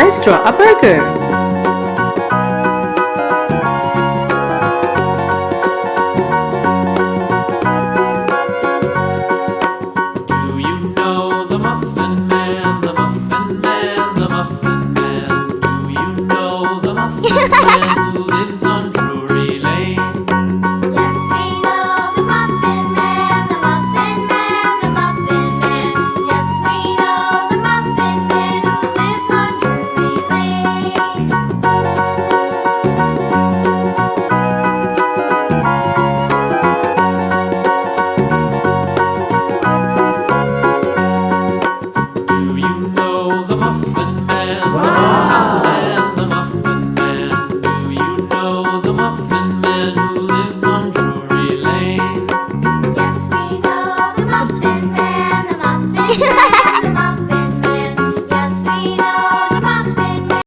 Let's draw a burger. Do you know the Muffin Man, the Muffin Man, the Muffin Man? Do you know the Muffin Man who lives on Drury Lane? Yes, we know the Muffin Man, the Muffin Man, the Muffin Man. Yes, we know the Muffin Man who lives on Drury Lane. Do you know the Muffin Man?